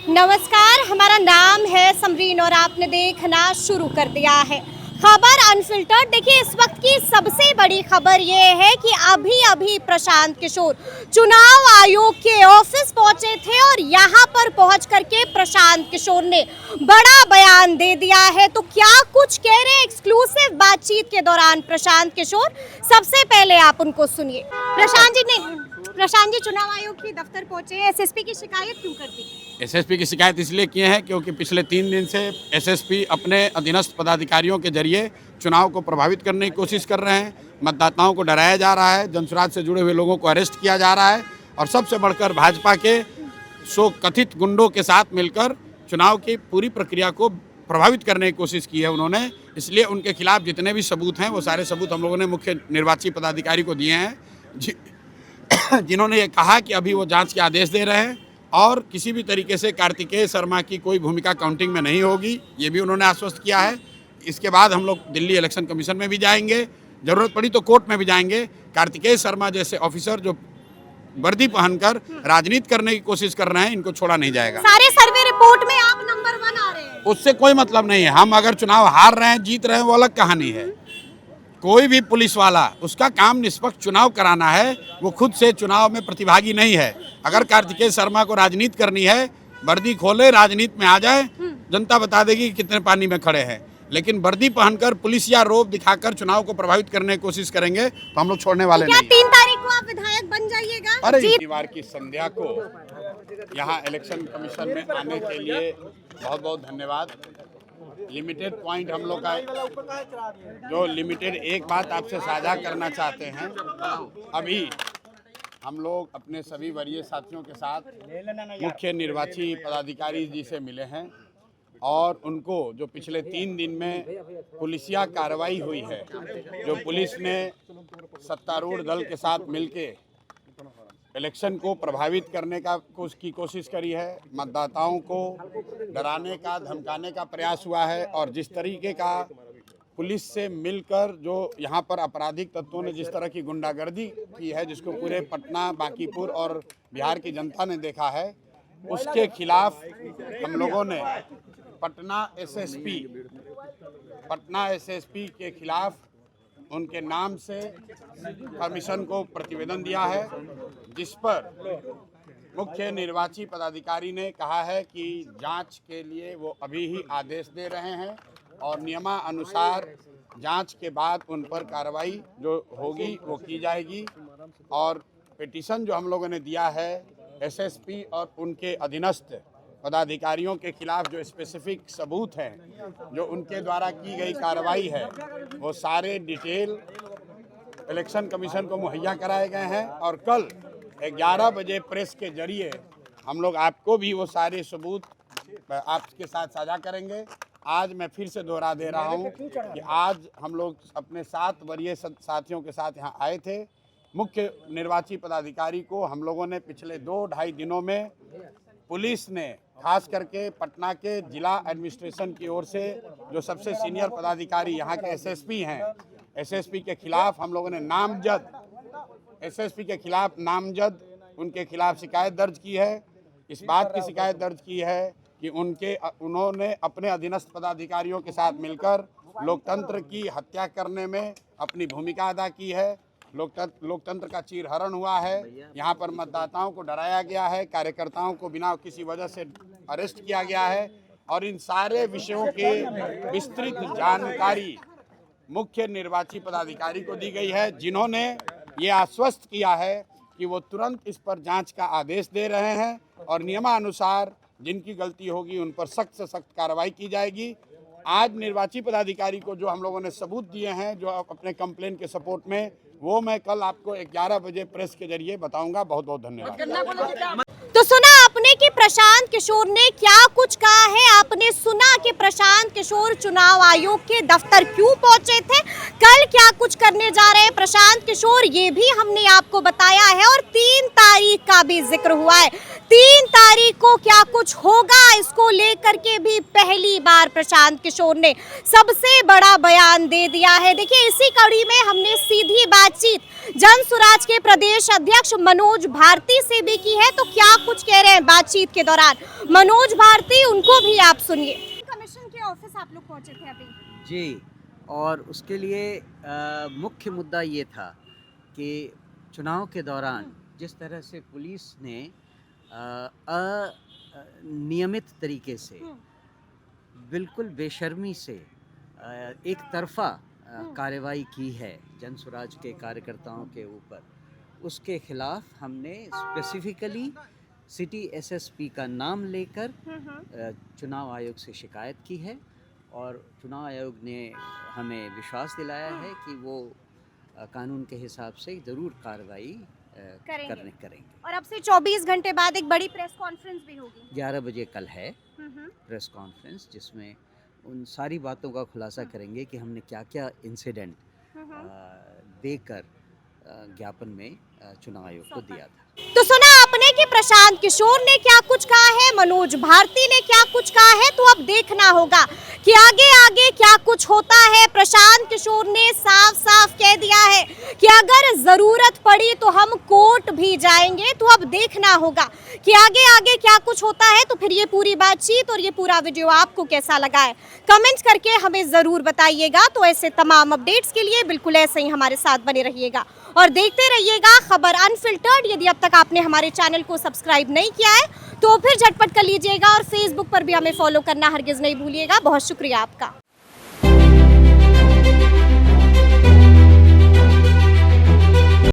नमस्कार, हमारा नाम है समरीन और आपने देखना शुरू कर दिया है खबर अनफिल्टर्ड। देखिए, इस वक्त की सबसे बड़ी खबर ये है कि अभी अभी प्रशांत किशोर चुनाव आयोग के ऑफिस पहुंचे थे और यहां पर पहुंच करके प्रशांत किशोर ने बड़ा बयान दे दिया है। तो क्या कुछ कह रहे हैं एक्सक्लूसिव बातचीत के दौरान प्रशांत किशोर, सबसे पहले आप उनको सुनिए। प्रशांत जी चुनाव आयोग के दफ्तर पहुंचे, एसएसपी की शिकायत क्यों कर दी? एसएसपी की शिकायत इसलिए किए हैं क्योंकि पिछले 3 दिन से एसएसपी अपने अधीनस्थ पदाधिकारियों के जरिए चुनाव को प्रभावित करने की कोशिश कर रहे हैं। मतदाताओं को डराया जा रहा है, जनसुराज से जुड़े हुए लोगों को अरेस्ट किया जा रहा है और सबसे बढ़कर भाजपा के कथित गुंडों के साथ मिलकर चुनाव की पूरी प्रक्रिया को प्रभावित करने की कोशिश की है उन्होंने। इसलिए उनके खिलाफ जितने भी सबूत हैं वो सारे सबूत हम लोगों ने मुख्य निर्वाची पदाधिकारी को दिए हैं, जिन्होंने ये कहा कि अभी वो जांच के आदेश दे रहे हैं और किसी भी तरीके से कार्तिकेय शर्मा की कोई भूमिका काउंटिंग में नहीं होगी, ये भी उन्होंने आश्वस्त किया है। इसके बाद हम लोग दिल्ली इलेक्शन कमीशन में भी जाएंगे, ज़रूरत पड़ी तो कोर्ट में भी जाएंगे। कार्तिकेय शर्मा जैसे ऑफिसर जो वर्दी पहनकर राजनीति करने की कोशिश कर रहे हैं, इनको छोड़ा नहीं जाएगा। सारे सर्वे रिपोर्ट में आप नंबर 1 आ रहे हैं। उससे कोई मतलब नहीं है। हम अगर चुनाव हार रहे हैं, जीत रहे हैं, वो अलग कहानी है। कोई भी पुलिस वाला, उसका काम निष्पक्ष चुनाव कराना है, वो खुद से चुनाव में प्रतिभागी नहीं है। अगर कार्तिकेय शर्मा को राजनीति करनी है, वर्दी खोले, राजनीति में आ जाए, जनता बता देगी कि कितने पानी में खड़े हैं। लेकिन वर्दी पहनकर पुलिस या रोब दिखाकर चुनाव को प्रभावित करने की कोशिश करेंगे तो हम लोग छोड़ने वाले नहीं। 3 तारीख को आप विधायक बन जाइएगा? अरे शनिवार की संध्या को यहाँ इलेक्शन कमीशन में आने के लिए बहुत बहुत धन्यवाद। लिमिटेड पॉइंट हम लोग का जो लिमिटेड एक बात आपसे साझा करना चाहते हैं। अभी हम लोग अपने सभी वरीय साथियों के साथ मुख्य निर्वाची पदाधिकारी जी से मिले हैं और उनको जो पिछले 3 दिन में पुलिसिया कार्रवाई हुई है, जो पुलिस ने सत्तारूढ़ दल के साथ मिलके इलेक्शन को प्रभावित करने की कोशिश करी है, मतदाताओं को डराने का, धमकाने का प्रयास हुआ है और जिस तरीके का पुलिस से मिलकर जो यहाँ पर आपराधिक तत्वों ने जिस तरह की गुंडागर्दी की है, जिसको पूरे पटना, बांकीपुर और बिहार की जनता ने देखा है, उसके खिलाफ हम लोगों ने पटना एसएसपी के खिलाफ उनके नाम से कमीशन को प्रतिवेदन दिया है, जिस पर मुख्य निर्वाची पदाधिकारी ने कहा है कि जांच के लिए वो अभी ही आदेश दे रहे हैं और नियमानुसार जांच के बाद उन पर कार्रवाई जो होगी वो की जाएगी। और पिटीशन जो हम लोगों ने दिया है एसएसपी और उनके अधीनस्थ पदाधिकारियों के खिलाफ जो स्पेसिफिक सबूत हैं, जो उनके द्वारा की गई कार्रवाई है, वो सारे डिटेल इलेक्शन कमीशन को मुहैया कराए गए हैं और कल 11 बजे प्रेस के जरिए हम लोग आपको भी वो सारे सबूत आपके साथ साझा करेंगे। आज मैं फिर से दोहरा दे रहा हूँ कि आज हम लोग अपने 7 वरीय साथियों के साथ यहाँ आए थे। मुख्य निर्वाची पदाधिकारी को हम लोगों ने पिछले 2-2.5 दिनों में पुलिस ने, खास करके पटना के जिला एडमिनिस्ट्रेशन की ओर से जो सबसे सीनियर पदाधिकारी यहाँ के एसएसपी हैं, एसएसपी के खिलाफ हम लोगों ने नामजद उनके खिलाफ शिकायत दर्ज की है। इस बात की शिकायत दर्ज की है कि उन्होंने अपने अधीनस्थ पदाधिकारियों के साथ मिलकर लोकतंत्र की हत्या करने में अपनी भूमिका अदा की है। लोकतंत्र का चीरहरण हुआ है। यहाँ पर मतदाताओं को डराया गया है, कार्यकर्ताओं को बिना किसी वजह से अरेस्ट किया गया है और इन सारे विषयों की विस्तृत जानकारी मुख्य निर्वाची पदाधिकारी को दी गई है, जिन्होंने ये आश्वस्त किया है कि वो तुरंत इस पर जांच का आदेश दे रहे हैं और नियमानुसार जिनकी गलती होगी उन पर सख्त से सख्त कार्रवाई की जाएगी। आज निर्वाची पदाधिकारी को जो हम लोगों ने सबूत दिए हैं जो अपने कंप्लेन के सपोर्ट में, वो मैं कल आपको 11 बजे प्रेस के जरिए बताऊंगा। बहुत बहुत धन्यवाद। तो सुना आपने कि प्रशांत किशोर ने क्या कुछ कहा है, आपने सुना कि प्रशांत किशोर चुनाव आयोग के दफ्तर क्यों पहुंचे थे, कल क्या कुछ करने जा रहे हैं प्रशांत किशोर, ये भी हमने आपको बताया है और 3 तारीख का भी जिक्र हुआ है। 3 तारीख को क्या कुछ होगा, इसको लेकर के भी पहली बार प्रशांत किशोर ने सबसे बड़ा बयान दे दिया है। देखिए, इसी कड़ी में हमने सीधी बातचीत जनसुराज के प्रदेश अध्यक्ष मनोज भारती से भी की है। तो क्या कुछ कह रहे हैं बातचीत के दौरान मनोज भारती, उनको भी आप सुनिए। कमीशन के ऑफिस आप लोग पहुंचे थे अभी जी, और उसके लिए मुख्य मुद्दा ये था कि चुनाव के दौरान जिस तरह से पुलिस ने अनियमित तरीके से, बिल्कुल बेशर्मी से एक तरफा कार्रवाई की है जनसुराज के कार्यकर्ताओं के ऊपर, उसके खिलाफ हमने स्पेसिफिकली सिटी एसएसपी का नाम लेकर चुनाव आयोग से शिकायत की है और चुनाव आयोग ने हमें विश्वास दिलाया है कि वो कानून के हिसाब से ज़रूर कार्रवाई करेंगे। और अब से 24 घंटे बाद एक बड़ी प्रेस कॉन्फ्रेंस भी होगी। 11 बजे कल है प्रेस कॉन्फ्रेंस, जिसमें उन सारी बातों का खुलासा करेंगे कि हमने क्या क्या इंसिडेंट देकर ज्ञापन में चुनाव आयोग को दिया था। तो सुना आपने कि प्रशांत किशोर ने क्या कुछ कहा है, मनोज भारती ने क्या कुछ कहा है। तो अब देखना होगा कि आगे आगे क्या कुछ होता है। प्रशांत किशोर ने साफ साफ कह दिया है कि अगर जरूरत पड़ी तो हम कोर्ट भी जाएंगे। तो अब देखना होगा कि आगे आगे क्या कुछ होता है। तो फिर ये पूरी बातचीत और ये पूरा वीडियो आपको कैसा लगा है, कमेंट करके हमें जरूर बताइएगा। तो ऐसे तमाम अपडेट्स के लिए बिल्कुल ऐसे ही हमारे साथ बने रहिएगा और देखते रहिएगा खबर अनफिल्टर्ड। यदि अब तक आपने हमारे चैनल को सब्सक्राइब नहीं किया है तो फिर झटपट कर लीजिएगा और फेसबुक पर भी हमें फॉलो करना हरगिज नहीं भूलिएगा। बहुत शुक्रिया आपका।